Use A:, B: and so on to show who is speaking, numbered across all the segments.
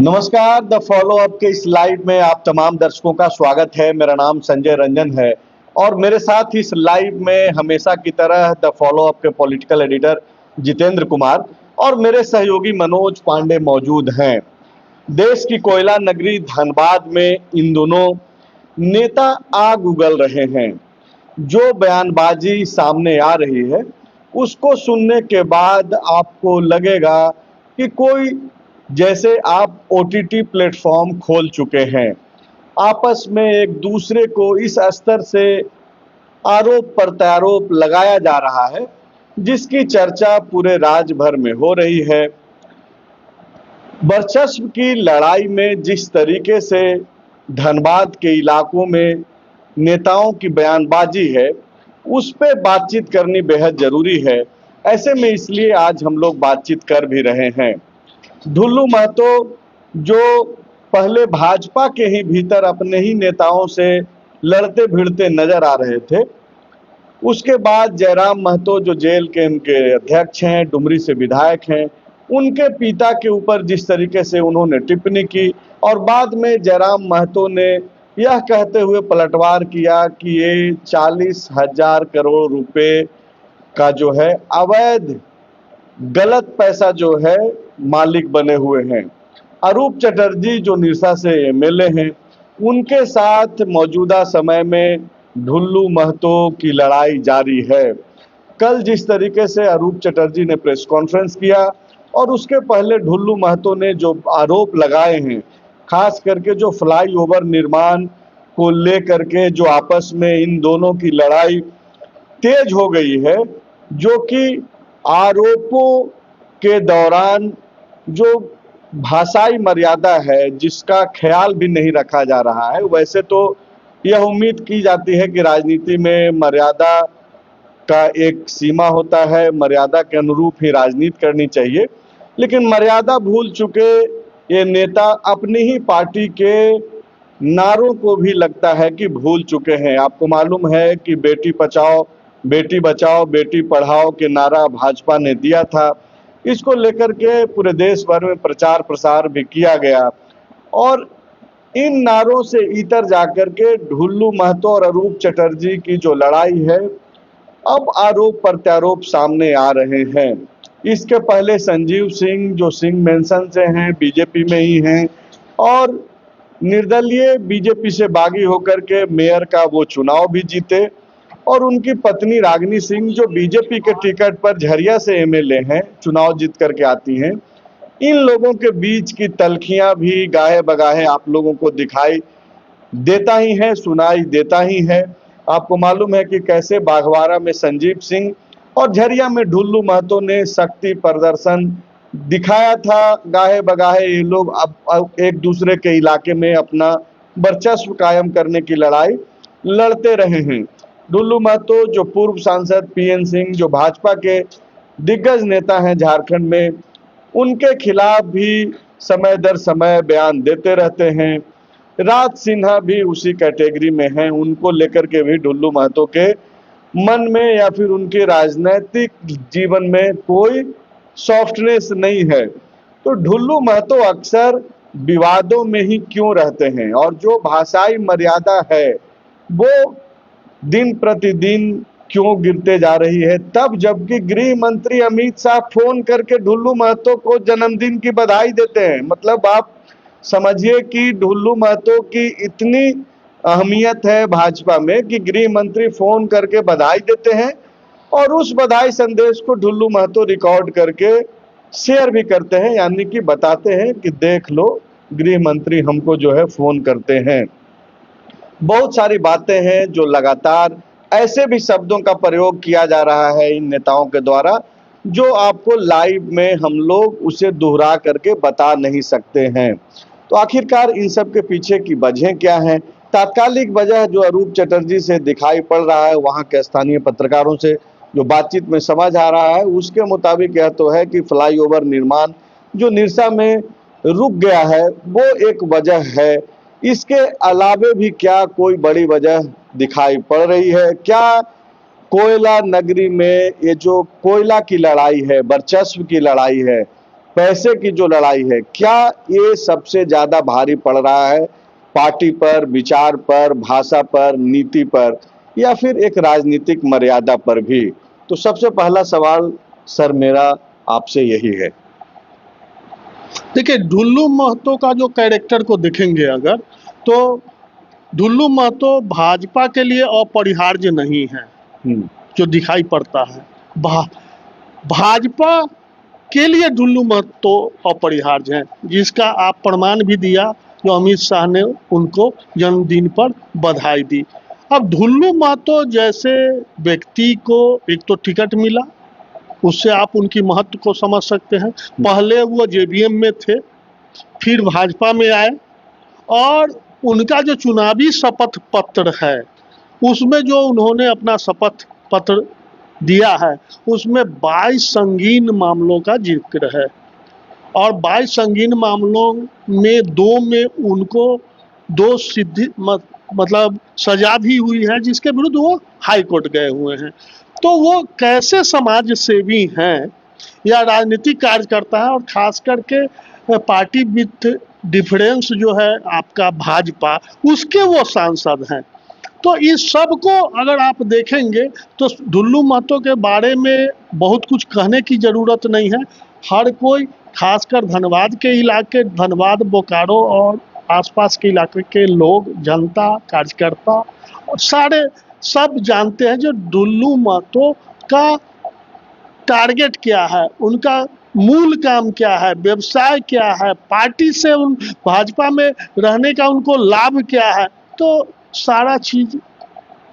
A: नमस्कार। The follow up के इस लाइव में आप तमाम दर्शकों का स्वागत है। मेरा नाम संजय रंजन है और मेरे साथ इस लाइव में हमेशा की तरह द फॉलो अप के पॉलिटिकल एडिटर जितेंद्र कुमार और मेरे सहयोगी मनोज पांडे मौजूद हैं। देश की कोयला नगरी धनबाद में इन दोनों नेता आग उगल रहे हैं। जो बयानबाजी सामने आ रही है उसको सुनने के बाद आपको लगेगा कि कोई जैसे आप ओटीटी प्लेटफॉर्म खोल चुके हैं। आपस में एक दूसरे को इस स्तर से आरोप प्रत्यारोप लगाया जा रहा है जिसकी चर्चा पूरे राज्य भर में हो रही है। वर्चस्व की लड़ाई में जिस तरीके से धनबाद के इलाकों में नेताओं की बयानबाजी है उस पे बातचीत करनी बेहद जरूरी है। ऐसे में इसलिए आज हम लोग बातचीत कर भी रहे हैं। ढुल्लू महतो जो पहले भाजपा के ही भीतर अपने ही नेताओं से लड़ते भिड़ते नजर आ रहे थे, उसके बाद जयराम महतो जो जेल के उनके अध्यक्ष हैं, डुमरी से विधायक हैं, उनके पिता के ऊपर जिस तरीके से उन्होंने टिप्पणी की और बाद में जयराम महतो ने यह कहते हुए पलटवार किया कि ये 40,000 करोड़ रुपए का जो है अवैध गलत पैसा जो है मालिक बने हुए हैं। अरूप चटर्जी जो निरसा से एमएलए हैं, उनके साथ मौजूदा समय में ढुल्लू महतो की लड़ाई जारी है। कल जिस तरीके से अरूप चटर्जी ने प्रेस कॉन्फ्रेंस किया और उसके पहले ढुल्लू महतो ने जो आरोप लगाए हैं, खास करके जो फ्लाईओवर निर्माण को लेकर के जो आपस में इन दोनों की लड़ाई तेज हो गई है, जो कि आरोपों के दौरान जो भाषाई मर्यादा है जिसका ख्याल भी नहीं रखा जा रहा है। वैसे तो यह उम्मीद की जाती है कि राजनीति में मर्यादा का एक सीमा होता है, मर्यादा के अनुरूप ही राजनीति करनी चाहिए, लेकिन मर्यादा भूल चुके ये नेता अपनी ही पार्टी के नारों को भी लगता है कि भूल चुके हैं। आपको मालूम है कि बेटी बचाओ बेटी पढ़ाओ के नारा भाजपा ने दिया था। इसको लेकर के पूरे देश भर में प्रचार प्रसार भी किया गया और इन नारों से इतर जाकर के ढुल्लू महतो और अरूप चटर्जी की जो लड़ाई है, अब आरोप प्रत्यारोप सामने आ रहे हैं। इसके पहले संजीव सिंह जो सिंह मेंशन से हैं, बीजेपी में ही हैं और निर्दलीय बीजेपी से बागी होकर के मेयर का वो चुनाव भी जीते और उनकी पत्नी रागिनी सिंह जो बीजेपी के टिकट पर झरिया से एमएलए हैं, चुनाव जीत करके आती हैं। इन लोगों के बीच की तल्खियां भी गाहे बगाहे आप लोगों को दिखाई देता ही है, सुनाई देता ही है। आपको मालूम है कि कैसे बाघवारा में संजीव सिंह और झरिया में ढुल्लू महतो ने शक्ति प्रदर्शन दिखाया था। गाहे बगाहे ये लोग अब एक दूसरे के इलाके में अपना वर्चस्व कायम करने की लड़ाई लड़ते रहे हैं। ढुल्लू महतो जो पूर्व सांसद पीएन सिंह जो भाजपा के दिग्गज नेता हैं झारखंड में, उनके खिलाफ भी समय दर समय बयान देते रहते हैं। राज सिन्हा भी उसी कैटेगरी में हैं, उनको लेकर के भी ढुल्लू महतो के मन में या फिर उनके राजनीतिक जीवन में कोई सॉफ्टनेस नहीं है। तो ढुल्लू महतो अक्सर विवादों में ही क्यों रहते हैं और जो भाषाई मर्यादा है वो दिन प्रतिदिन क्यों गिरते जा रही है, तब जबकि गृह मंत्री अमित शाह फोन करके ढुल्लू महतो को जन्मदिन की बधाई देते हैं। मतलब आप समझिए कि ढुल्लू महतो की इतनी अहमियत है भाजपा में कि गृह मंत्री फोन करके बधाई देते हैं और उस बधाई संदेश को ढुल्लू महतो रिकॉर्ड करके शेयर भी करते हैं, यानी कि बताते हैं कि देख लो गृह मंत्री हमको जो है फोन करते हैं। बहुत सारी बातें हैं जो लगातार ऐसे भी शब्दों का प्रयोग किया जा रहा है इन नेताओं के द्वारा, जो आपको लाइव में हम लोग उसे दोहरा करके बता नहीं सकते हैं। तो आखिरकार इन सब के पीछे की वजह क्या है? तात्कालिक वजह जो अरूप चटर्जी से दिखाई पड़ रहा है, वहां के स्थानीय पत्रकारों से जो बातचीत में समझ आ रहा है, उसके मुताबिक यह तो है कि फ्लाईओवर निर्माण जो निरसा में रुक गया है वो एक वजह है। इसके अलावे भी क्या कोई बड़ी वजह दिखाई पड़ रही है? क्या कोयला नगरी में ये जो कोयला की लड़ाई है, वर्चस्व की लड़ाई है, पैसे की जो लड़ाई है, क्या ये सबसे ज्यादा भारी पड़ रहा है पार्टी पर, विचार पर, भाषा पर, नीति पर, या फिर एक राजनीतिक मर्यादा पर भी? तो सबसे पहला सवाल सर मेरा आपसे यही है।
B: देखिए, ढुल्लू महतो का जो कैरेक्टर को देखेंगे अगर, तो ढुल्लू महतो भाजपा के लिए अपरिहार्य नहीं है, जो दिखाई पड़ता है। भाजपा के लिए ढुल्लू महतो अपरिहार्य है, जिसका आप प्रमाण भी दिया, जो अमित शाह ने उनको जन्मदिन पर बधाई दी। अब ढुल्लू महतो जैसे व्यक्ति को एक तो टिकट मिला, उससे आप उनकी महत्व को समझ सकते हैं। पहले वो जेवीएम में थे, फिर भाजपा में आए, और उनका जो चुनावी शपथ पत्र है, उसमें जो उन्होंने अपना शपथ पत्र दिया है, उसमें 22 संगीन मामलों का जिक्र है, और 22 संगीन मामलों में में उनको 2 सिद्धि मतलब सजा भी हुई है, जिसके विरुद्ध वो हाई कोर्ट गए हुए हैं। तो वो कैसे समाज सेवी हैं या राजनीतिक कार्यकर्ता है, और खास करके पार्टी विथ डिफरेंस जो है आपका भाजपा, उसके वो सांसद हैं। तो इस सब को अगर आप देखेंगे तो ढुल्लू महतो के बारे में बहुत कुछ कहने की ज़रूरत नहीं है। हर कोई, खासकर धनबाद के इलाके, धनबाद, बोकारो और आसपास के इलाके के लोग, जनता, कार्यकर्ता और सारे सब जानते हैं जो ढुल्लू महतो का टारगेट क्या है, उनका मूल काम क्या है, व्यवसाय क्या है, पार्टी से उन भाजपा में रहने का उनको लाभ क्या है। तो सारा चीज़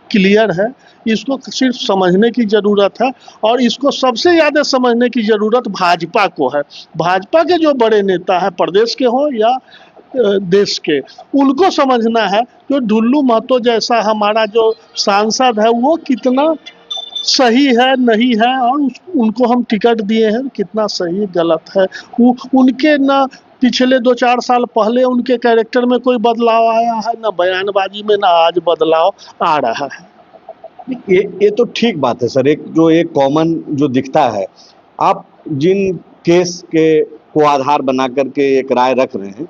B: क्लियर है, इसको सिर्फ समझने की ज़रूरत है, और इसको सबसे ज़्यादा समझने की ज़रूरत भाजपा को है। भाजपा के जो बड़े नेता हैं, प्रदेश के हों या देश के, उनको समझना है जो ढुल्लू महतो जैसा हमारा जो सांसद है वो कितना सही है, नहीं है, और उनको हम टिकट दिए हैं, कितना सही गलत है। उनके ना पिछले 2-4 साल पहले उनके कैरेक्टर में कोई बदलाव आया है, ना बयानबाजी में, ना आज बदलाव आ रहा है।
A: ये तो ठीक बात है सर, एक कॉमन जो दिखता है, आप जिन केस के को आधार बना करके एक राय रख रहे हैं,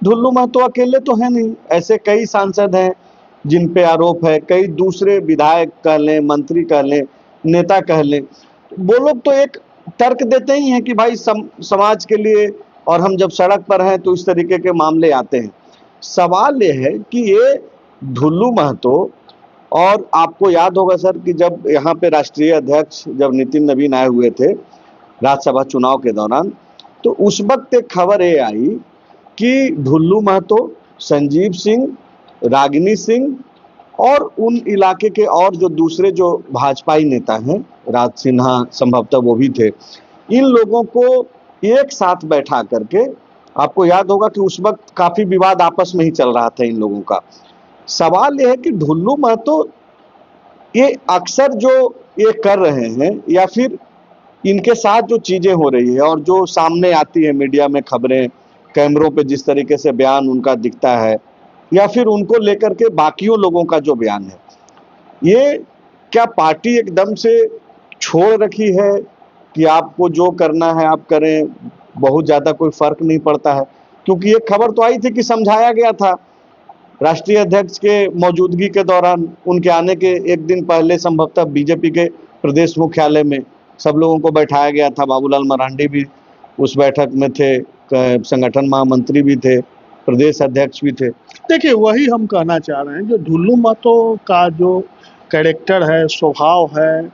A: ढुल्लू महतो अकेले तो है नहीं, ऐसे कई सांसद हैं जिन पे आरोप है, कई दूसरे विधायक कह लें, मंत्री कह लें, नेता कह लें, वो लोग तो एक तर्क देते ही हैं कि भाई समाज के लिए, और हम जब सड़क पर हैं तो इस तरीके के मामले आते हैं। सवाल ये है कि ये ढुल्लू महतो, और आपको याद होगा सर कि जब यहाँ पे राष्ट्रीय अध्यक्ष जब नितिन नवीन आए हुए थे राज्यसभा चुनाव के दौरान, तो उस वक्त एक खबर ये आई कि ढुल्लू महतो, संजीव सिंह, रागिनी सिंह और उन इलाके के और जो दूसरे जो भाजपाई नेता हैं, राज सिन्हा संभवतः वो भी थे, इन लोगों को एक साथ बैठा करके, आपको याद होगा कि उस वक्त काफी विवाद आपस में ही चल रहा था इन लोगों का। सवाल यह है कि ढुल्लू महतो ये अक्सर जो ये कर रहे हैं, या फिर इनके साथ जो चीजें हो रही है और जो सामने आती है मीडिया में खबरें, कैमरों पे जिस तरीके से बयान उनका दिखता है, या फिर उनको लेकर के बाकियों लोगों का जो बयान है, ये क्या पार्टी एकदम से छोड़ रखी है कि आपको जो करना है आप करें, बहुत ज्यादा कोई फर्क नहीं पड़ता है? क्योंकि एक खबर तो आई थी कि समझाया गया था राष्ट्रीय अध्यक्ष के मौजूदगी के दौरान, उनके आने के एक दिन पहले संभवतः बीजेपी के प्रदेश मुख्यालय में सब लोगों को बैठाया गया था। बाबूलाल मरांडी भी उस बैठक में थे, संगठन महामंत्री भी थे, प्रदेश अध्यक्ष भी थे।
B: देखिए, वही हम कहना चाह रहे हैं, जो ढुल्लू महतो का जो कैरेक्टर है, स्वभाव है,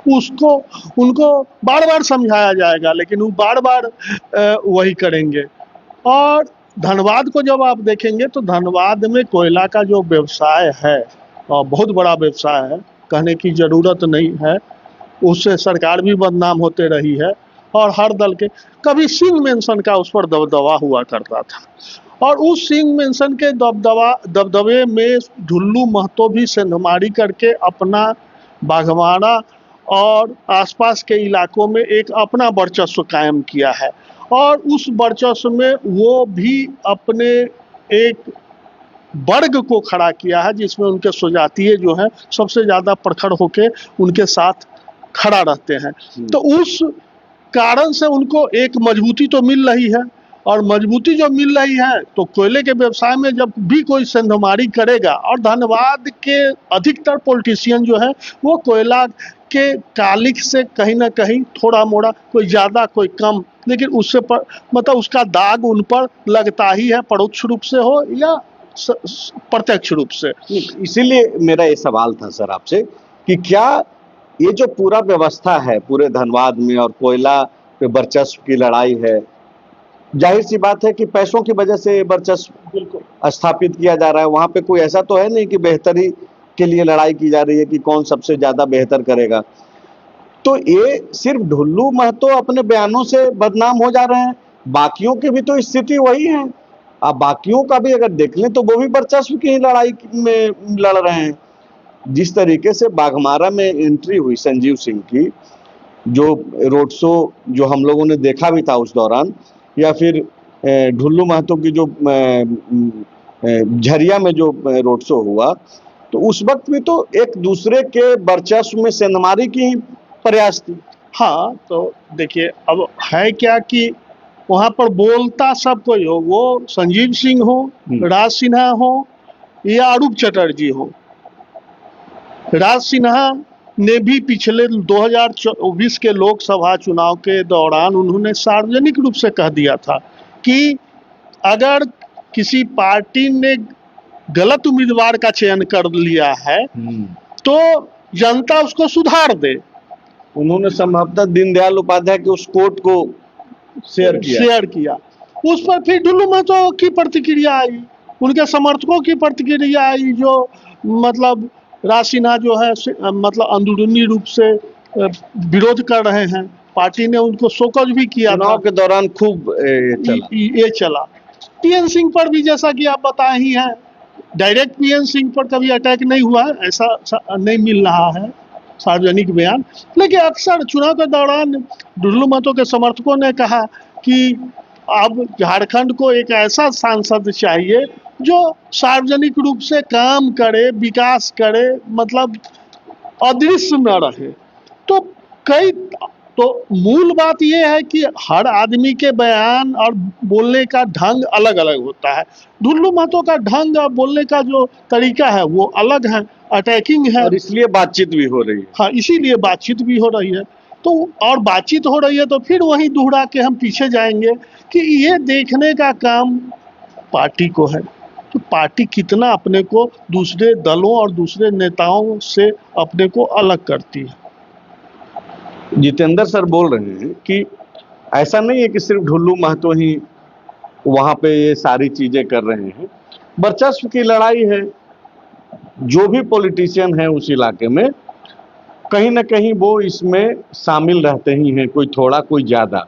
B: उसको उनको बार बार समझाया जाएगा, लेकिन वो बार बार वही करेंगे। और धनबाद को जब आप देखेंगे तो धनबाद में कोयला का जो व्यवसाय है, और बहुत बड़ा व्यवसाय है, कहने की ज़रूरत नहीं है, उससे सरकार भी बदनाम होते रही है, और हर दल के, कभी सिंह मेंशन का उस पर दबदबा हुआ करता था, और उस सिंह मेंशन के दबदबे में ढुल्लू महतो भी सेंधमारी करके अपना बाघमारा और आसपास के इलाकों में एक अपना वर्चस्व कायम किया है, और उस वर्चस्व में वो भी अपने एक वर्ग को खड़ा किया है, जिसमें उनके स्वजातीय जो है सबसे ज़्यादा प्रखर होके उनके साथ खड़ा रहते हैं। तो उस कारण से उनको एक मजबूती तो मिल रही है, और मजबूती जो मिल रही है तो कोयले के व्यवसाय में जब भी कोई सेंधमारी करेगा, और धनबाद के अधिकतर पॉलिटिशियन जो है वो कोयला के कालिक से कहीं ना कहीं थोड़ा मोड़ा, कोई ज़्यादा कोई कम, लेकिन उससे मतलब उसका दाग उन पर लगता ही है, परोक्ष रूप से हो या प्रत्यक्ष रूप से।
A: इसीलिए मेरा ये सवाल था सर आपसे कि क्या ये जो पूरा व्यवस्था है पूरे धनबाद में और कोयला पे वर्चस्व की लड़ाई है, जाहिर सी बात है कि पैसों की वजह से वर्चस्व स्थापित किया जा रहा है, वहां पे कोई ऐसा तो है नहीं कि बेहतरी के लिए लड़ाई की जा रही है कि कौन सबसे ज्यादा बेहतर करेगा। तो ये सिर्फ ढुल्लू महतो अपने बयानों से बदनाम हो जा रहे हैं, बाकियों की भी तो स्थिति वही है। अब बाकियों का भी अगर देख लें तो वो भी वर्चस्व की ही लड़ाई में लड़ रहे हैं। जिस तरीके से बाघमारा में एंट्री हुई संजीव सिंह की, जो रोड शो जो हम लोगों ने देखा भी था उस दौरान, या फिर ढुल्लू महतो की जो झरिया में जो रोड शो हुआ, तो उस वक्त भी तो एक दूसरे के वर्चस्व में सेंधमारी की प्रयास थी।
B: हाँ, तो देखिए अब है क्या कि वहाँ पर बोलता सब कोई हो, वो संजीव सिंह हो, राज सिन्हा हो या अरूप चटर्जी हो। राज सिन्हा ने भी पिछले 2024 के लोकसभा चुनाव के दौरान उन्होंने सार्वजनिक रूप से कह दिया था कि अगर किसी पार्टी ने गलत उम्मीदवार का चयन कर लिया है तो जनता उसको सुधार दे।
A: उन्होंने संभवतः दीनदयाल उपाध्याय के उस कोट को शेयर किया।
B: उस पर फिर ढुल्लू महतो की प्रतिक्रिया आई, उनके समर्थकों की प्रतिक्रिया आई, जो मतलब राज सिन्हा जो है मतलब अंदरूनी रूप से विरोध कर रहे हैं। पार्टी ने उनको शोकज भी किया,
A: चुनाव के दौरान खूब
B: ये चला। पीएन सिंह पर भी जैसा कि आप बताए ही हैं, डायरेक्ट पीएन सिंह पर कभी अटैक नहीं हुआ, ऐसा नहीं मिल रहा है सार्वजनिक बयान। लेकिन अक्सर चुनाव के दौरान ढुल्लू महतो के समर्थकों ने कहा कि अब झारखंड को एक ऐसा सांसद चाहिए जो सार्वजनिक रूप से काम करे, विकास करे, मतलब अदृश्य न रहे। तो मूल बात यह है कि हर आदमी के बयान और बोलने का ढंग अलग अलग होता है। ढुल्लू महतो का ढंग और बोलने का जो तरीका है वो अलग है, अटैकिंग है,
A: और इसलिए बातचीत भी हो रही है।
B: हाँ, इसीलिए बातचीत भी हो रही है। तो और बातचीत हो रही है तो फिर वही दोहरा के हम पीछे जाएंगे कि ये देखने का काम पार्टी को है, तो पार्टी कितना अपने को दूसरे दलों और दूसरे नेताओं से अपने को अलग करती है।
A: जितेंद्र सर बोल रहे हैं कि ऐसा नहीं है कि सिर्फ ढुल्लू महतो ही वहां पे ये सारी चीजें कर रहे हैं, वर्चस्व की लड़ाई है। जो भी पॉलिटिशियन है उस इलाके में कहीं ना कहीं वो इसमें शामिल रहते ही हैं, कोई थोड़ा कोई ज्यादा।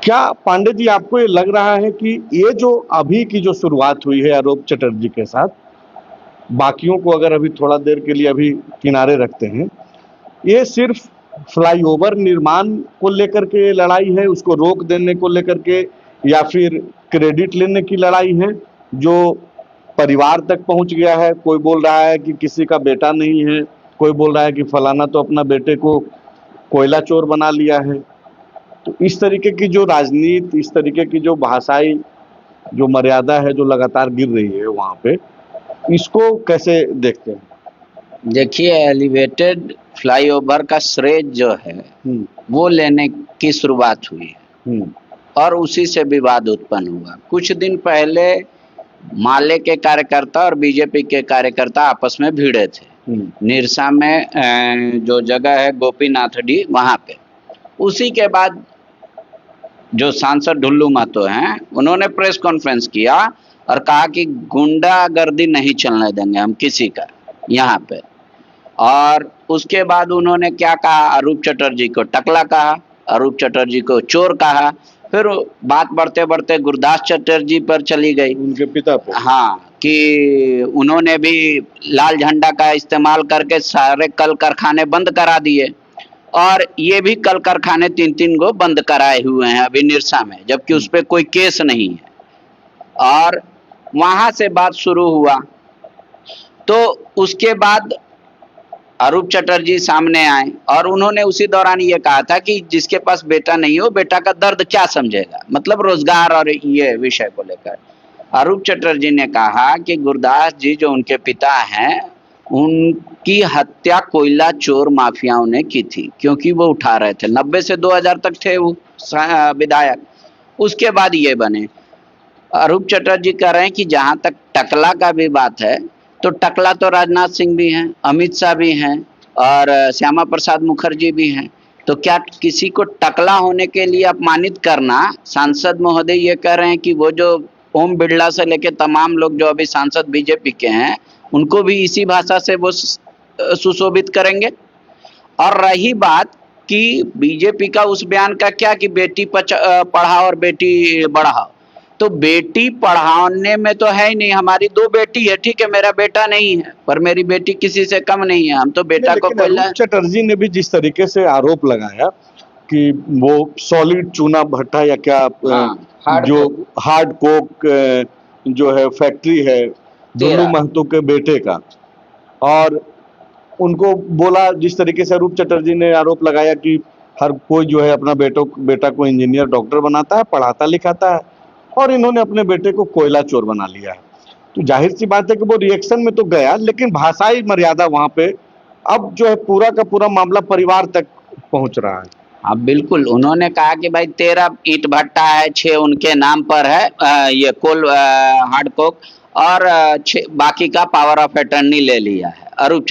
A: क्या पांडे जी आपको ये लग रहा है कि ये जो अभी की जो शुरुआत हुई है आरोप चटर्जी के साथ, बाकियों को अगर अभी थोड़ा देर के लिए अभी किनारे रखते हैं, ये सिर्फ फ्लाईओवर निर्माण को लेकर के लड़ाई है, उसको रोक देने को लेकर के, या फिर क्रेडिट लेने की लड़ाई है जो परिवार तक पहुंच गया है? कोई बोल रहा है कि किसी का बेटा नहीं है, कोई बोल रहा है कि फलाना तो अपना बेटे को कोयला चोर बना लिया है। तो इस तरीके की जो राजनीति, इस तरीके की जो भाषाई जो मर्यादा है जो लगातार गिर रही है वहां पे, इसको कैसे देखते हैं?
C: देखिए, एलिवेटेड फ्लाईओवर का श्रेय जो है वो लेने की शुरुआत हुई है और उसी से विवाद उत्पन्न हुआ। कुछ दिन पहले माले के कार्यकर्ता और बीजेपी के कार्यकर्ता आपस में भिड़े थे निरसा में, जो जगह है गोपीनाथ डी, वहां पे। उसी के बाद जो सांसद ढुल्लू महतो हैं उन्होंने प्रेस कॉन्फ्रेंस किया और कहा कि गुंडागर्दी नहीं चलने देंगे हम किसी का यहाँ पे। और उसके बाद उन्होंने क्या कहा, अरूप चटर्जी को टकला कहा, अरूप चटर्जी को चोर कहा। फिर बात बढ़ते बढ़ते गुरदास चटर्जी पर चली गई,
A: उनके पिता पर।
C: हाँ, कि उन्होंने भी लाल झंडा का इस्तेमाल करके सारे कल कारखाने बंद करा दिए, और ये भी कल कारखाने 3-3 गो बंद कराए हुए हैं अभी निरसा में, जबकि उस पर कोई केस नहीं है। और वहां से बात शुरू हुआ। तो उसके बाद अरूप चटर्जी सामने आए और उन्होंने उसी दौरान ये कहा था कि जिसके पास बेटा नहीं हो, बेटा का दर्द क्या समझेगा, मतलब रोजगार और ये विषय को लेकर अरूप चटर्जी ने कहा कि गुरदास जी जो उनके पिता हैं, उनकी हत्या कोयला चोर माफियाओं ने की थी, क्योंकि वो उठा रहे थे। 90 से 2000 तक थे वो विधायक, उसके बाद ये बने। अरूप चटर्जी कह रहे हैं कि जहां तक टकला का भी बात है, तो टकला तो राजनाथ सिंह भी हैं, अमित शाह भी हैं और श्यामा प्रसाद मुखर्जी भी हैं। तो क्या किसी को टकला होने के लिए अपमानित करना? सांसद महोदय ये कह रहे हैं कि वो जो ओम बिरला से लेके तमाम लोग जो अभी सांसद बीजेपी के हैं, उनको भी इसी भाषा से वो सुशोभित करेंगे। और रही बात कि बीजेपी का उस बयान का क्या कि बेटी पढ़ाओ और बेटी बढ़ाओ, तो बेटी पढ़ाने में तो है ही नहीं। हमारी 2 बेटी है, ठीक है, मेरा बेटा नहीं है, पर मेरी बेटी किसी से कम नहीं है। हम तो बेटा को पहले।
A: अरूप चटर्जी ने भी जिस तरीके से आरोप लगाया कि वो सॉलिड चूना भट्टा या क्या जो हार्ड कोक जो है फैक्ट्री है दुल्लू महतो के बेटे का, और उनको बोला, जिस तरीके से अरूप चटर्जी ने आरोप लगाया कि हर कोई जो है अपना बेटा को इंजीनियर डॉक्टर बनाता है, पढ़ाता लिखाता है, और इन्होंने अपने बेटे को कोयला चोर बना लिया है। तो जाहिर सी बात है कि वो रिएक्शन में तो गया, लेकिन भाषाई मर्यादा वहां पे अब जो है पूरा का पूरा मामला परिवार तक पहुंच रहा है।
C: हाँ बिल्कुल, उन्होंने कहा कि भाई 13 ईंट भट्टा है, 6 उनके नाम पर है, ये कोल हार्ड कोक, और बाकी का पावर ऑफ अटर्नी ले लिया है अरूप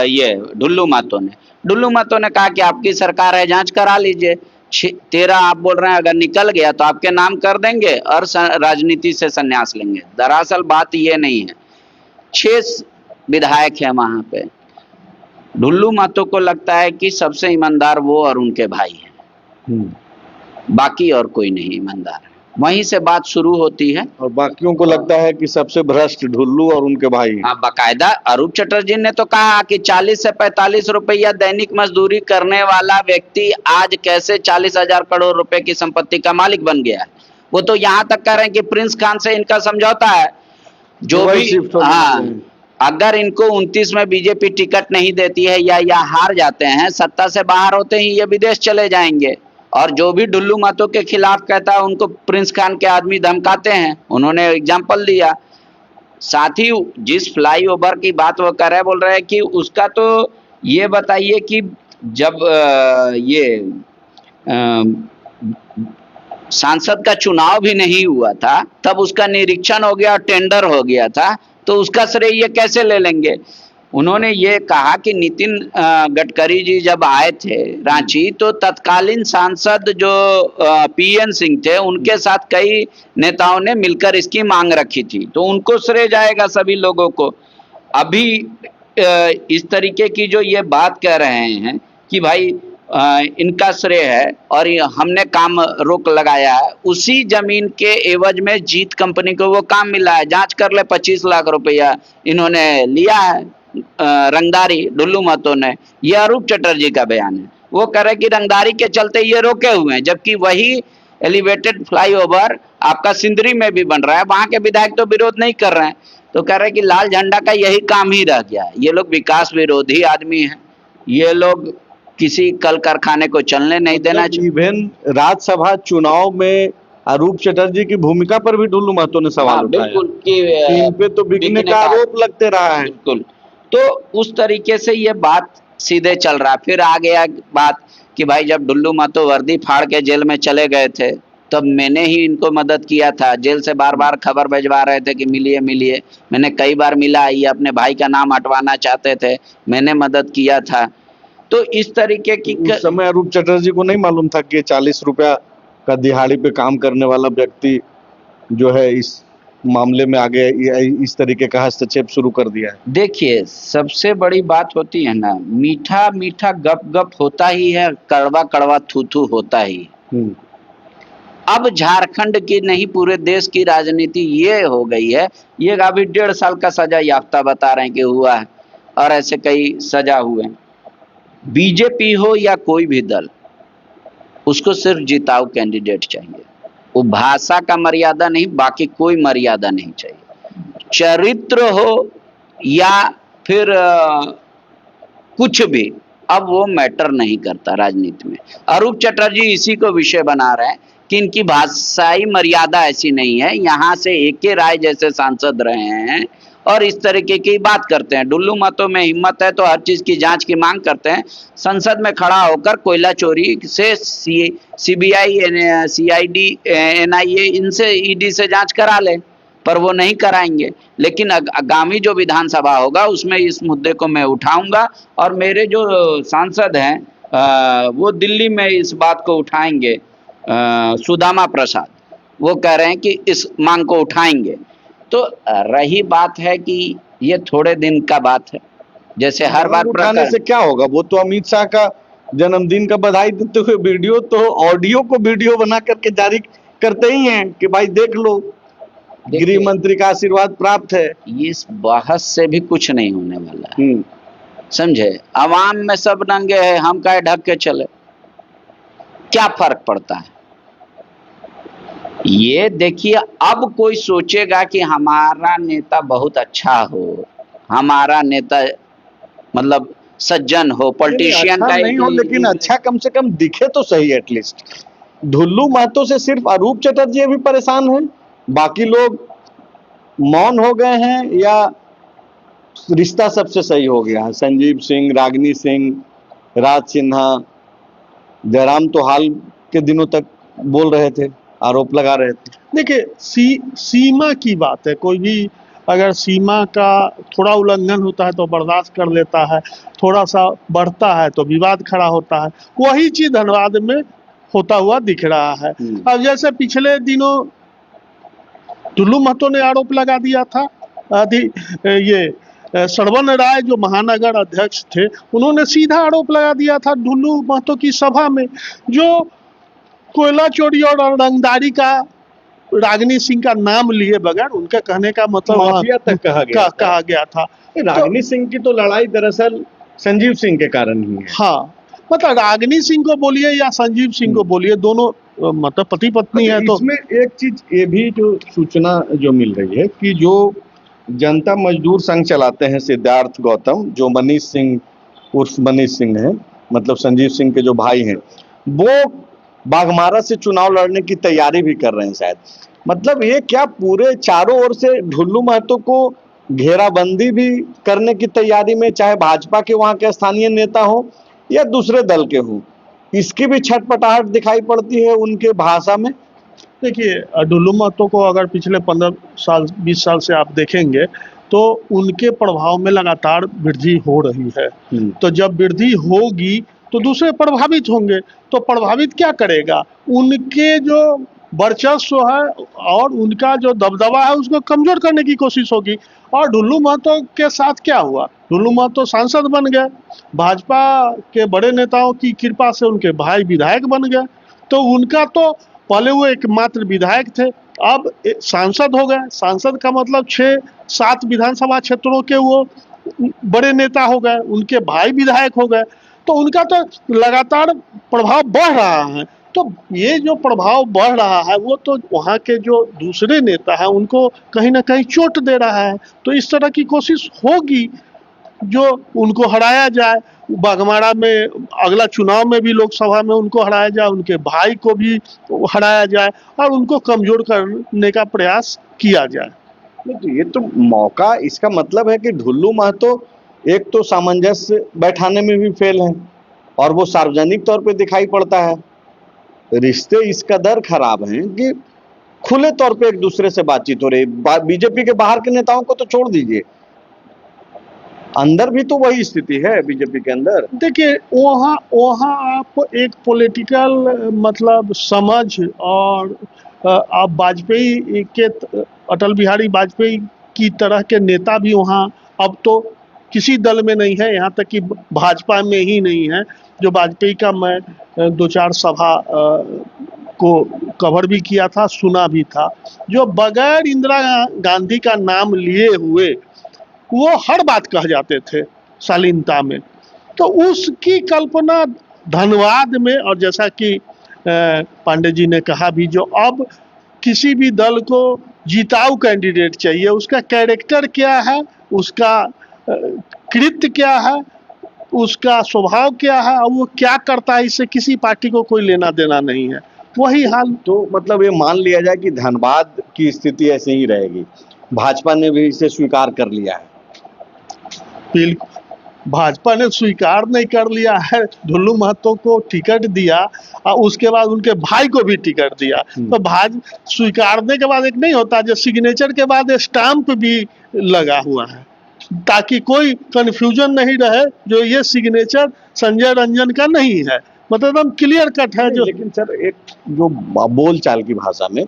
C: ये ढुल्लू महतो ने कहा कि आपकी सरकार है, जांच करा लीजिए। 13 आप बोल रहे हैं, अगर निकल गया तो आपके नाम कर देंगे और राजनीति से संन्यास लेंगे। दरअसल बात ये नहीं है, 6 विधायक है वहां पे। ढुल्लू महतो को लगता है कि सबसे ईमानदार वो और उनके भाई हैं, बाकी और कोई नहीं ईमानदार है। वहीं से बात शुरू होती है,
A: और बाकियों को लगता है कि सबसे भ्रष्ट ढुल्लू और उनके भाई।
C: हाँ, बाकायदा अरूप चटर्जी ने तो कहा कि 40 से 45 रुपया दैनिक मजदूरी करने वाला व्यक्ति आज कैसे 40,000 करोड़ रुपए की संपत्ति का मालिक बन गया है। वो तो यहाँ तक कह रहे हैं कि प्रिंस खान से इनका समझौता है, जो भी अगर इनको 29 में बीजेपी टिकट नहीं देती है या हार जाते हैं, सत्ता से बाहर होते ही ये विदेश चले जाएंगे। और जो भी ढुल्लू महतो के खिलाफ कहता है, उनको प्रिंस खान के आदमी धमकाते हैं। उन्होंने एग्जाम्पल दिया। साथ ही जिस फ्लाईओवर की बात वो कर रहे हैं, बोल रहे हैं कि उसका तो ये बताइए कि जब सांसद का चुनाव भी नहीं हुआ था, तब उसका निरीक्षण हो गया और टेंडर हो गया था, तो उसका श्रेय ये कैसे ले लेंगे? उन्होंने ये कहा कि नितिन गडकरी जी जब आए थे रांची, तो तत्कालीन सांसद जो पीएन सिंह थे, उनके साथ कई नेताओं ने मिलकर इसकी मांग रखी थी, तो उनको श्रेय जाएगा सभी लोगों को। अभी इस तरीके की जो ये बात कह रहे हैं कि भाई इनका श्रेय है और हमने काम रोक लगाया है, उसी जमीन के एवज में जीत कंपनी को वो काम मिला है। जांच कर ले, 25 लाख रुपया इन्होंने लिया है रंगदारी ढुल्लू महतो ने। ये अरूप चटर्जी का बयान है। वो कह रहे कि रंगदारी के चलते ये रोके हुए हैं, जबकि वही एलिवेटेड फ्लाईओवर आपका सिंदरी में भी बन रहा है, वहां के विधायक तो विरोध नहीं कर रहे हैं। तो कह रहे कि लाल झंडा का यही काम ही रह गया है। ये लोग विकास विरोधी आदमी हैं, ये लोग किसी कल कारखाने को चलने नहीं देना चाहिए।
A: इवन राज्यसभा चुनाव में अरूप चटर्जी की भूमिका पर भी ढुल्लू महतो ने सवाल उठाया।
C: बिल्कुल कि
A: इन पे तो बिकने का आरोप लगते रहा है।
C: बिल्कुल, तो उस तरीके से ये बात सीधे चल रहा। फिर आ गया बात कि भाई जब ढुल्लू महतो वर्दी फाड़ के जेल में चले गए थे, तब मैंने ही इनको मदद किया था। जेल से बार बार खबर भिजवा रहे थे कि मिलिए मिलिए, मैंने कई बार मिला। ये अपने भाई का नाम हटवाना चाहते थे, मैंने मदद किया था। तो इस तरीके की
A: उस समय अरूप चटर्जी को नहीं मालूम था कि 40 रुपया का दिहाड़ी पे काम करने वाला व्यक्ति जो है इस मामले में आगे इस तरीके का हस्तक्षेप शुरू कर दिया है।
C: देखिए, सबसे बड़ी बात होती है ना, मीठा मीठा गप गप होता ही है, कड़वा कड़वा थू थू होता ही। अब झारखंड की नहीं, पूरे देश की राजनीति ये हो गई है। ये अभी 1.5 साल का सजा याफ्ता बता रहे हैं कि हुआ है, और ऐसे कई सजा हुए। बीजेपी हो या कोई भी दल, उसको सिर्फ जिताऊ कैंडिडेट चाहिए। वो भाषा का मर्यादा नहीं, बाकी कोई मर्यादा नहीं चाहिए। चरित्र हो या फिर कुछ भी अब वो मैटर नहीं करता राजनीति में। अरूप चटर्जी इसी को विषय बना रहे हैं कि इनकी भाषाई मर्यादा ऐसी नहीं है, यहाँ से एक ही राय जैसे सांसद रहे हैं और इस तरीके की बात करते हैं। डुल्लू मतों में हिम्मत है तो हर चीज की जांच की मांग करते हैं, संसद में खड़ा होकर कोयला चोरी से सीबीआई, सीआईडी, एनआईए इनसे ईडी से जांच करा ले, पर वो नहीं कराएंगे। लेकिन आगामी जो विधानसभा होगा उसमें इस मुद्दे को मैं उठाऊंगा और मेरे जो सांसद हैं वो दिल्ली में इस बात को उठाएंगे। सुदामा प्रसाद वो कह रहे हैं कि इस मांग को उठाएंगे। तो रही बात है कि ये थोड़े दिन का बात है, जैसे हर बार
A: उठाने से क्या होगा? वो तो अमित शाह का जन्मदिन का बधाई देते हुए वीडियो, तो ऑडियो को वीडियो बना करके जारी करते ही हैं कि भाई देख लो, गृह मंत्री का आशीर्वाद प्राप्त है।
C: इस बहस से भी कुछ नहीं होने वाला है, समझे। अवाम में सब नंगे हैं, हम काहे ढक के चले, क्या फर्क पड़ता है? ये देखिए, अब कोई सोचेगा कि हमारा नेता बहुत अच्छा हो, हमारा नेता मतलब सज्जन हो, पॉलिटिशियन
A: अच्छा नहीं हो, लेकिन अच्छा कम से कम दिखे तो सही एटलीस्ट। ढुल्लू महतो से सिर्फ अरूप चटर्जी भी परेशान हैं, बाकी लोग मौन हो गए हैं या रिश्ता सबसे सही हो गया है? संजीव सिंह, रागिनी सिंह, राज सिन्हा, जयराम तो हाल के दिनों तक बोल रहे थे, आरोप लगा रहे थे।
B: देखिए, सीमा की बात है, कोई भी अगर सीमा का थोड़ा उल्लंघन होता है तो बर्दाश्त कर लेता है, थोड़ा सा बढ़ता है तो विवाद खड़ा होता है। वही चीज धनबाद में होता हुआ दिख रहा है। अब जैसे पिछले दिनों टुल्लू महतो ने आरोप लगा दिया था, ये श्रवण राय जो महानगर अध्यक्ष थे, उन्होंने सीधा आरोप लगा दिया था टुल्लू महतो की सभा में, जो कोयला चोरी और रंगदारी का रागिनी सिंह का नाम लिए बगैर, उनका कहने का मतलब
A: माफिया तक कहा गया
B: था।
A: रागिनी सिंह की तो लड़ाई दरअसल संजीव सिंह के कारण ही है।
B: हाँ, मतलब रागिनी सिंह को बोलिए या संजीव सिंह को बोलिए, दोनों मतलब पति पत्नी है। तो
A: इसमें एक चीज ये भी जो सूचना जो मिल रही है कि जो जनता मजदूर संघ चलाते हैं सिद्धार्थ गौतम, जो मनीष सिंह उर्फ मनीष सिंह है, मतलब संजीव सिंह के जो भाई हैं, वो बाघमारा से चुनाव लड़ने की तैयारी भी कर रहे हैं शायद। मतलब ये क्या पूरे चारों ओर से ढुल्लू महतो को घेराबंदी भी करने की तैयारी में, चाहे भाजपा के वहां के स्थानीय नेता हो या दूसरे दल के हो, इसकी भी छटपटाहट दिखाई पड़ती है उनके भाषा में।
B: देखिए, ढुल्लू महतो को अगर पिछले 15 साल 20 साल से आप देखेंगे तो उनके प्रभाव में लगातार वृद्धि हो रही है। तो जब वृद्धि होगी तो दूसरे प्रभावित होंगे, तो प्रभावित क्या करेगा? उनके जो वर्चस्व है और उनका जो दबदबा है उसको कमजोर करने की कोशिश होगी। और ढुल्लू महतो के साथ क्या हुआ? ढुल्लू महतो सांसद बन गए, भाजपा के बड़े नेताओं की कृपा से उनके भाई विधायक बन गए, तो उनका तो पहले वो एकमात्र विधायक थे, अब सांसद हो गए। सांसद का मतलब 6-7 विधानसभा क्षेत्रों के वो बड़े नेता हो गए, उनके भाई विधायक हो गए, तो उनका तो लगातार प्रभाव बढ़ रहा है। तो ये जो प्रभाव बढ़ रहा है वो तो वहाँ के जो दूसरे नेता हैं उनको कहीं ना कहीं चोट दे रहा है। तो इस तरह की कोशिश होगी जो उनको हराया जाए, बाघमारा में अगला चुनाव में भी लोकसभा में उनको हराया जाए, उनके भाई को भी हराया जाए और उनको कमजोर करने का प्रयास किया जाए।
A: तो ये तो मौका, इसका मतलब है कि ढुल्लू महतो एक तो सामंजस्य बैठाने में भी फेल है और वो सार्वजनिक तौर पे दिखाई पड़ता है। रिश्ते इस कदर खराब हैं कि खुले तौर पे एक दूसरे से बातचीत हो रही। बीजेपी के बाहर के नेताओं को तो छोड़ दीजिए, अंदर भी तो वही स्थिति है बीजेपी के अंदर।
B: देखिए, वहाँ आप एक पॉलिटिकल मतलब समझ और आप वाजपेयी के, अटल बिहारी वाजपेयी की तरह के नेता भी वहाँ अब तो किसी दल में नहीं है, यहाँ तक कि भाजपा में ही नहीं है। जो वाजपेयी का मैं 2-4 सभा को कवर भी किया था, सुना भी था, जो बगैर इंदिरा गांधी का नाम लिए हुए वो हर बात कह जाते थे शालीनता में। तो उसकी कल्पना धनबाद में, और जैसा कि पांडे जी ने कहा भी, जो अब किसी भी दल को जिताऊ कैंडिडेट चाहिए, उसका कैरेक्टर क्या है, उसका कृत्य क्या है, उसका स्वभाव क्या है और वो क्या करता है, इससे किसी पार्टी को कोई लेना देना नहीं है। वही हाल।
A: तो मतलब ये मान लिया जाए कि धनबाद की स्थिति ऐसे ही रहेगी, भाजपा ने भी इसे स्वीकार कर लिया है।
B: बिल्कुल, भाजपा ने स्वीकार नहीं कर लिया है, ढुल्लू महतो को टिकट दिया और उसके बाद उनके भाई को भी टिकट दिया। तो स्वीकारने के बाद एक नहीं होता, जो सिग्नेचर के बाद स्टाम्प भी लगा हुआ है, ताकि कोई कंफ्यूजन नहीं रहे जो ये सिग्नेचर संजय रंजन का नहीं है, मतलब एकदम क्लियर कट है। जो
A: लेकिन सर एक जो बोल चाल की भाषा में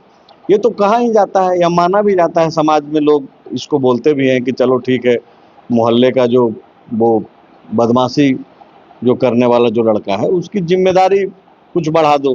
A: ये तो कहा ही जाता है या माना भी जाता है, समाज में लोग इसको बोलते भी हैं कि चलो ठीक है, मोहल्ले का जो वो बदमाशी जो करने वाला जो लड़का है उसकी जिम्मेदारी कुछ बढ़ा दो।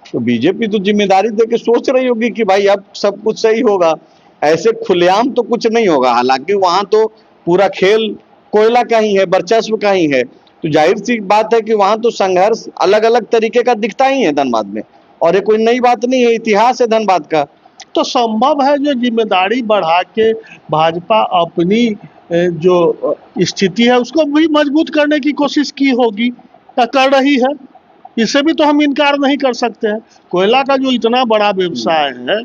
A: तो बीजेपी तो जिम्मेदारी देके सोच रही होगी कि भाई अब सब कुछ सही होगा, ऐसे खुलेआम तो कुछ नहीं होगा। हालांकि वहां तो पूरा खेल कोयला का ही है, वर्चस्व का ही है, तो जाहिर सी बात है कि वहां तो संघर्ष अलग अलग तरीके का दिखता ही है धनबाद में, और ये कोई नई बात नहीं है, इतिहास है धनबाद का।
B: तो संभव है जो जिम्मेदारी बढ़ा के भाजपा अपनी जो स्थिति है उसको भी मजबूत करने की कोशिश की होगी या कर रही है, इसे भी तो हम इनकार नहीं कर सकते हैं। कोयला का जो इतना बड़ा व्यवसाय है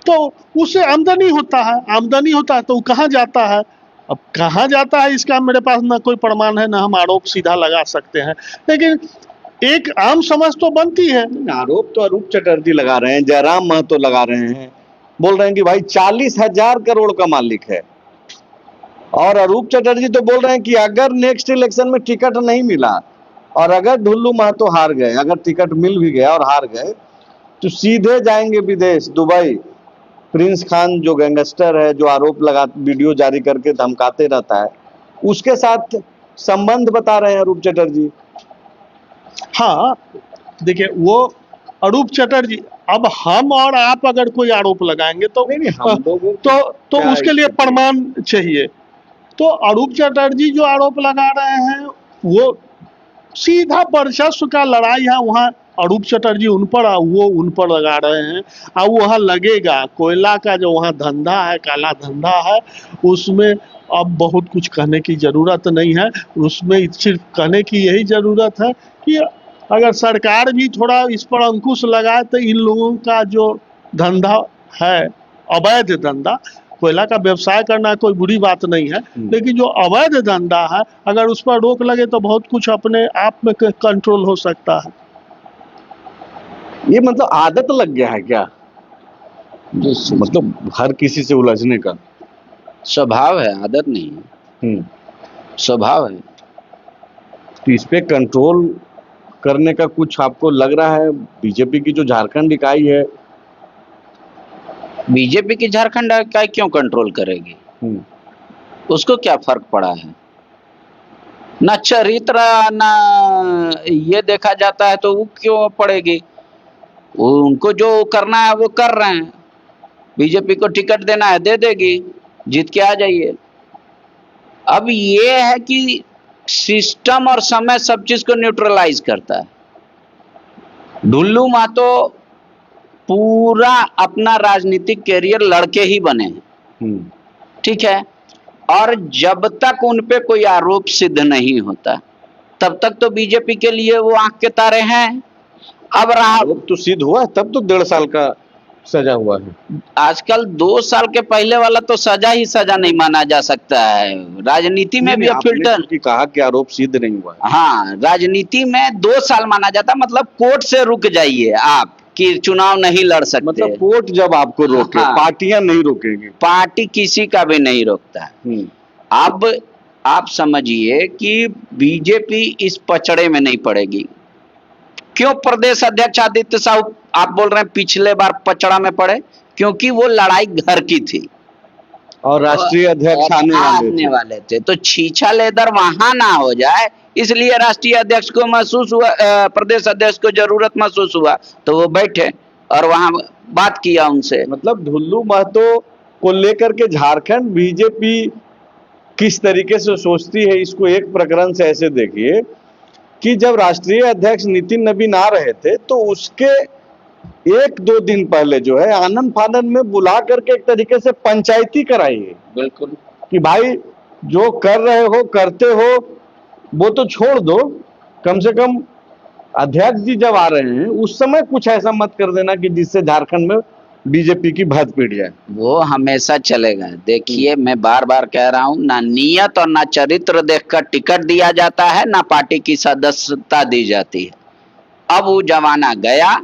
B: तो उससे आमदनी होता है तो वो कहाँ जाता है, अब कहाँ जाता है इसका मेरे पास ना कोई प्रमाण है, ना हम आरोप सीधा लगा सकते हैं, लेकिन एक आम समझ तो बनती है।
A: आरोप तो अरूप चटर्जी लगा रहे हैं, जयराम महतो लगा रहे हैं, बोल रहे हैं कि भाई 40,000 करोड़ का मालिक है। और अरूप चटर्जी तो बोल रहे हैं कि अगर नेक्स्ट इलेक्शन में टिकट नहीं मिला और अगर ढुल्लू महतो हार गए, अगर टिकट मिल भी गया और हार गए, तो सीधे जाएंगे विदेश, दुबई। प्रिंस खान जो गैंगस्टर है, जो आरोप लगा वीडियो जारी करके धमकाते रहता है, उसके साथ संबंध बता रहे हैं अरूप चटर्जी।
B: हाँ देखिए, वो अरूप चटर्जी, अब हम और आप अगर कोई आरोप लगाएंगे तो
A: नहीं, हम लोगों
B: तो उसके लिए प्रमाण चाहिए। तो अरूप चटर्जी जो आरोप लगा रहे हैं वो सीधा वर्चस्व का लड़ाई है, वहाँ अरूप चटर्जी उन पर, वो उन पर लगा रहे हैं और वहाँ लगेगा। कोयला का जो वहाँ धंधा है, काला धंधा है, उसमें अब बहुत कुछ कहने की ज़रूरत नहीं है। उसमें सिर्फ कहने की यही ज़रूरत है कि अगर सरकार भी थोड़ा इस पर अंकुश लगाए तो इन लोगों का जो धंधा है, अवैध धंधा, कोयला का व्यवसाय करना कोई बुरी बात नहीं है, लेकिन जो अवैध धंधा है अगर उस पर रोक लगे तो बहुत कुछ अपने आप में कंट्रोल हो सकता है।
A: ये मतलब आदत लग गया है क्या, मतलब हर किसी से उलझने का?
C: स्वभाव है, आदत नहीं है, स्वभाव है।
A: तो इस पे कंट्रोल करने का कुछ आपको लग रहा है? बीजेपी की जो झारखंड इकाई है,
C: बीजेपी की झारखंड इकाई क्यों कंट्रोल करेगी? उसको क्या फर्क पड़ा है? ना चरित्र ना ये देखा जाता है तो वो क्यों पड़ेगी? उनको जो करना है वो कर रहे हैं, बीजेपी को टिकट देना है दे देगी, जीत के आ जाइए। अब ये है कि सिस्टम और समय सब चीज को न्यूट्रलाइज करता है। ढुल्लू महतो पूरा अपना राजनीतिक कैरियर लड़के ही बने हैं, ठीक है, और जब तक उन पे कोई आरोप सिद्ध नहीं होता तब तक तो बीजेपी के लिए वो आंख के तारे हैं। अब रहा
A: तो सिद्ध हुआ तब तो 1.5 साल का सजा हुआ है।
C: आजकल 2 साल के पहले वाला तो सजा ही सजा नहीं माना जा सकता है। राजनीति में भी अब फिल्टर
A: कहा कि आरोप सिद्ध नहीं हुआ है।
C: हाँ, राजनीति में 2 साल माना जाता, मतलब कोर्ट से रुक जाइए आप कि चुनाव नहीं लड़ सकते।
A: मतलब कोर्ट जब आपको रोके,
C: हाँ,
A: पार्टियां नहीं रोकेंगी,
C: पार्टी किसी का भी नहीं रोकता है। अब आप समझिए कि बीजेपी इस पचड़े में नहीं पड़ेगी। क्यों प्रदेश अध्यक्ष आदित्य साहू आप बोल रहे हैं पिछले बार पचड़ा में पड़े? क्योंकि वो लड़ाई घर की थी
A: और राष्ट्रीय अध्यक्ष आने
C: वाले थे, तो छीछा लेदर वहां ना हो जाए, इसलिए राष्ट्रीय अध्यक्ष को महसूस हुआ, प्रदेश अध्यक्ष को जरूरत महसूस हुआ, तो वो बैठे और वहां बात किया उनसे।
A: मतलब ढुल्लू महतो को लेकर के झारखंड बीजेपी किस तरीके से सोचती है, इसको एक प्रकरण से ऐसे देखिए कि जब राष्ट्रीय अध्यक्ष नितिन नबीन आ रहे थे तो उसके 1-2 दिन पहले जो है आनंद फानंद में बुला करके एक तरीके से पंचायती कराई है।
C: बिल्कुल,
A: कि भाई जो कर रहे हो करते हो, वो तो छोड़ दो, कम से कम अध्यक्ष जी जब आ रहे हैं उस समय कुछ ऐसा मत कर देना कि जिससे झारखंड में बीजेपी की भद पीट जाए।
C: वो हमेशा चलेगा। देखिए, मैं बार बार कह रहा हूँ, ना नियत और ना चरित्र देखकर टिकट दिया जाता है, ना पार्टी की सदस्यता दी जाती है। अब वो जमाना गया,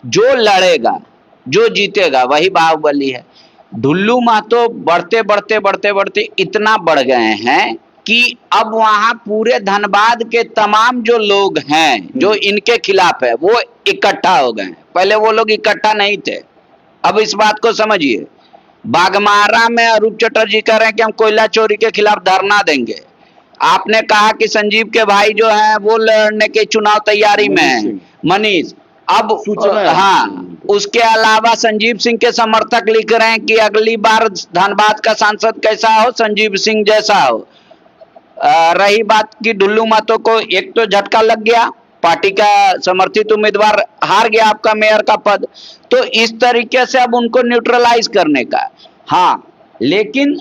C: जो लड़ेगा, जो जीतेगा वही बाहुबली है। ढुल्लू महतो बढ़ते बढ़ते बढ़ते बढ़ते इतना बढ़ गए हैं कि अब वहां पूरे धनबाद के तमाम जो लोग हैं जो इनके खिलाफ है वो इकट्ठा हो गए हैं। पहले वो लोग इकट्ठा नहीं थे। अब इस बात को समझिए, बागमारा में अरूप चटर्जी कह रहे हैं कि हम कोयला चोरी के खिलाफ धरना देंगे। आपने कहा कि संजीव के भाई जो हैं वो लड़ने के चुनाव तैयारी में हैं, मनीष। अब हाँ, उसके अलावा संजीव सिंह के समर्थक लिख रहे हैं कि अगली बार धनबाद का सांसद कैसा हो, संजीव सिंह जैसा हो। रही बात की ढुल्लू महतो को एक तो झटका लग गया, पार्टी का समर्थित उम्मीदवार हार गया आपका मेयर का पद, तो इस तरीके से अब उनको न्यूट्रलाइज करने का। हाँ, लेकिन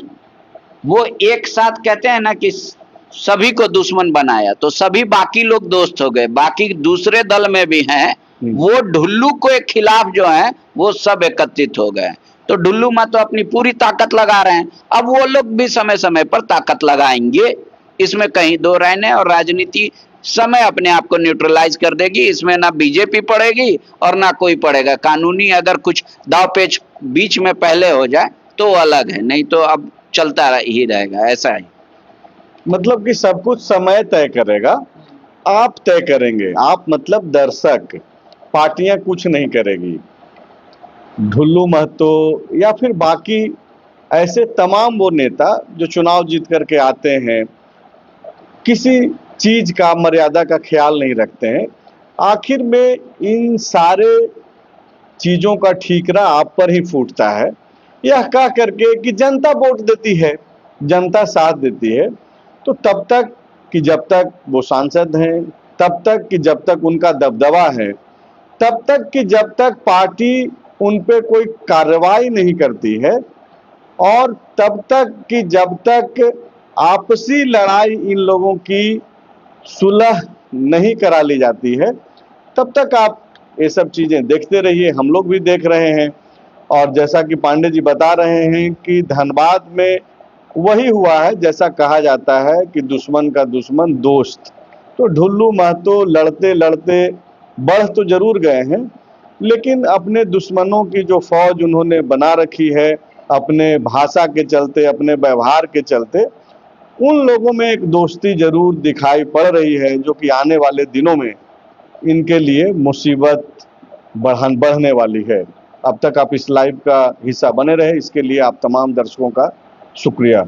C: वो एक साथ कहते हैं ना कि सभी को दुश्मन बनाया, तो सभी बाकी लोग दोस्त हो गए। बाकी दूसरे दल में भी हैं, वो ढुल्लू के खिलाफ जो है वो सब एकत्रित हो गए। तो ढुल्लू महतो अपनी पूरी ताकत लगा रहे हैं। अब वो लोग भी समय समय पर ताकत लगाएंगे, इसमें कहीं दो राय नहीं। और राजनीति समय अपने आप को न्यूट्रलाइज कर देगी। इसमें ना बीजेपी पड़ेगी और ना कोई पड़ेगा। कानूनी अगर कुछ दाव पेच बीच में पहले हो जाए तो अलग है, नहीं तो अब चलता ही रहेगा, ऐसा है।
A: मतलब कि सब कुछ समय तय करेगा, आप तय करेंगे। आप मतलब दर्शक, पार्टियां कुछ नहीं करेगी। ढुल्लू महतो या फिर बाकी ऐसे तमाम वो नेता जो चुनाव जीत करके आते हैं, किसी चीज का, मर्यादा का ख्याल नहीं रखते हैं। आखिर में इन सारे चीजों का ठीकरा आप पर ही फूटता है, यह कह करके कि जनता वोट देती है, जनता साथ देती है। तो तब तक कि जब तक वो सांसद हैं, तब तक कि जब तक उनका दबदबा है, तब तक कि जब तक पार्टी उन पे कोई कार्रवाई नहीं करती है, और तब तक कि जब तक आपसी लड़ाई इन लोगों की सुलह नहीं करा ली जाती है, तब तक आप ये सब चीजें देखते रहिए। हम लोग भी देख रहे हैं। और जैसा कि पांडे जी बता रहे हैं कि धनबाद में वही हुआ है जैसा कहा जाता है कि दुश्मन का दुश्मन दोस्त। तो ढुल्लू महतो लड़ते लड़ते बढ़ तो जरूर गए हैं, लेकिन अपने दुश्मनों की जो फौज उन्होंने बना रखी है, अपने भाषा के चलते, अपने व्यवहार के चलते, उन लोगों में एक दोस्ती जरूर दिखाई पड़ रही है, जो कि आने वाले दिनों में इनके लिए मुसीबत बढ़ने वाली है। अब तक आप इस लाइव का हिस्सा बने रहे, इसके लिए आप तमाम दर्शकों का शुक्रिया।